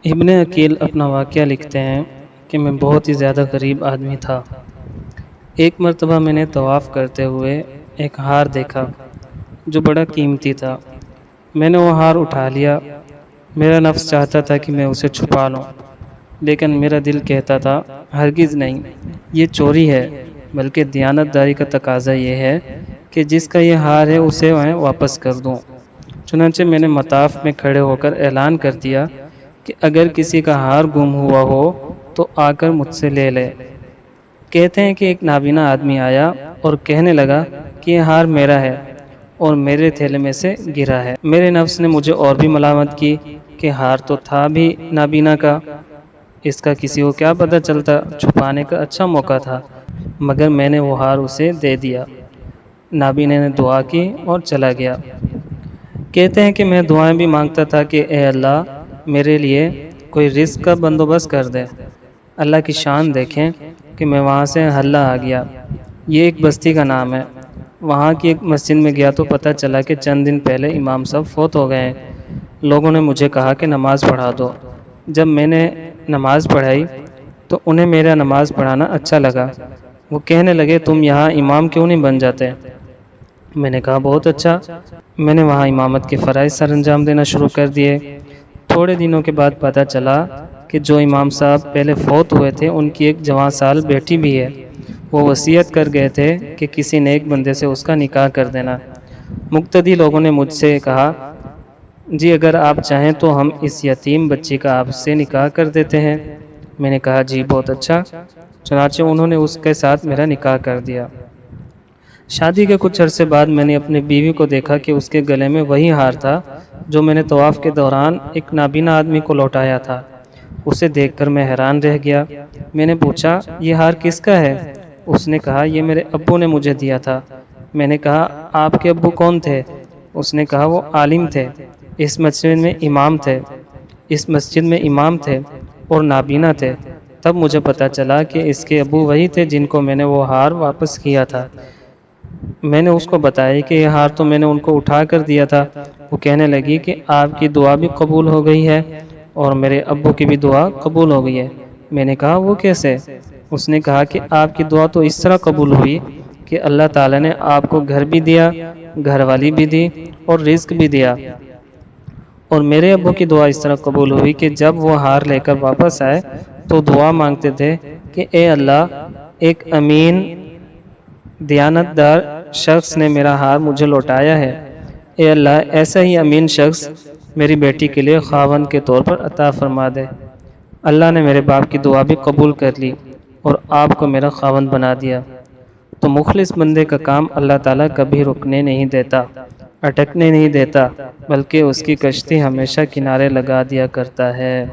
ابن عقیل اپنا واقعہ لکھتے ہیں کہ میں بہت ہی زیادہ غریب آدمی تھا۔ ایک مرتبہ میں نے طواف کرتے ہوئے ایک ہار دیکھا جو بڑا قیمتی تھا۔ میں نے وہ ہار اٹھا لیا۔ میرا نفس چاہتا تھا کہ میں اسے چھپا لوں، لیکن میرا دل کہتا تھا ہرگز نہیں، یہ چوری ہے، بلکہ دیانت داری کا تقاضا یہ ہے کہ جس کا یہ ہار ہے اسے میں واپس کر دوں۔ چنانچہ میں نے مطاف میں کھڑے ہو کر اعلان کر دیا کہ اگر کسی کا ہار گم ہوا ہو تو آ کر مجھ سے لے لے۔ کہتے ہیں کہ ایک نابینا آدمی آیا اور کہنے لگا کہ یہ ہار میرا ہے اور میرے تھیلے میں سے گرا ہے۔ میرے نفس نے مجھے اور بھی ملامت کی کہ ہار تو تھا بھی نابینا کا، اس کا کسی کو کیا پتہ چلتا، چھپانے کا اچھا موقع تھا، مگر میں نے وہ ہار اسے دے دیا۔ نابینا نے دعا کی اور چلا گیا۔ کہتے ہیں کہ میں دعائیں بھی مانگتا تھا کہ اے اللہ میرے لیے کوئی رزق کا بندوبست کر دے۔ اللہ کی شان دیکھیں کہ میں وہاں سے حلہ آ گیا۔ یہ ایک بستی کا نام ہے۔ وہاں کی ایک مسجد میں گیا تو پتہ چلا کہ چند دن پہلے امام صاحب فوت ہو گئے ہیں۔ لوگوں نے مجھے کہا کہ نماز پڑھا دو۔ جب میں نے نماز پڑھائی تو انہیں میرا نماز پڑھانا اچھا لگا۔ وہ کہنے لگے تم یہاں امام کیوں نہیں بن جاتے؟ میں نے کہا بہت اچھا۔ میں نے وہاں امامت کے فرائض سر انجام دینا شروع کر دیے۔ تھوڑے دنوں کے بعد پتہ چلا کہ جو امام صاحب پہلے فوت ہوئے تھے ان کی ایک جوان سال بیٹی بھی ہے۔ وہ وصیت کر گئے تھے کہ کسی نیک بندے سے اس کا نکاح کر دینا۔ مقتدی لوگوں نے مجھ سے کہا جی اگر آپ چاہیں تو ہم اس یتیم بچی کا آپ سے نکاح کر دیتے ہیں۔ میں نے کہا جی بہت اچھا۔ چنانچہ انہوں نے اس کے ساتھ میرا نکاح کر دیا۔ شادی کے کچھ عرصے بعد میں نے اپنی بیوی کو دیکھا کہ اس کے گلے میں وہی ہار تھا جو میں نے طواف کے دوران ایک نابینا آدمی کو لوٹایا تھا۔ اسے دیکھ کر میں حیران رہ گیا۔ میں نے پوچھا یہ ہار کس کا ہے؟ اس نے کہا یہ میرے ابو نے مجھے دیا تھا۔ میں نے کہا آپ کے ابو کون تھے؟ اس نے کہا وہ عالم تھے، اس مسجد میں امام تھے اور نابینا تھے۔ تب مجھے پتہ چلا کہ اس کے ابو وہی تھے جن کو میں نے وہ ہار واپس کیا تھا۔ میں نے اس کو بتایا کہ یہ ہار تو میں نے ان کو اٹھا کر دیا تھا۔ وہ کہنے لگی کہ آپ کی دعا بھی قبول ہو گئی ہے اور میرے ابو کی بھی دعا قبول ہو گئی ہے۔ میں نے کہا وہ کیسے؟ اس نے کہا کہ آپ کی دعا تو اس طرح قبول ہوئی کہ اللہ تعالیٰ نے آپ کو گھر بھی دیا، گھر والی بھی دی اور رزق بھی دیا، اور میرے ابو کی دعا اس طرح قبول ہوئی کہ جب وہ ہار لے کر واپس آئے تو دعا مانگتے تھے کہ اے اللہ ایک امین دیانت دار شخص نے میرا ہار مجھے لوٹایا ہے، اے اللہ ایسا ہی امین شخص میری بیٹی کے لیے خاوند کے طور پر عطا فرما دے۔ اللہ نے میرے باپ کی دعا بھی قبول کر لی اور آپ کو میرا خاوند بنا دیا۔ تو مخلص بندے کا کام اللہ تعالیٰ کبھی رکنے نہیں دیتا، اٹکنے نہیں دیتا، بلکہ اس کی کشتی ہمیشہ کنارے لگا دیا کرتا ہے۔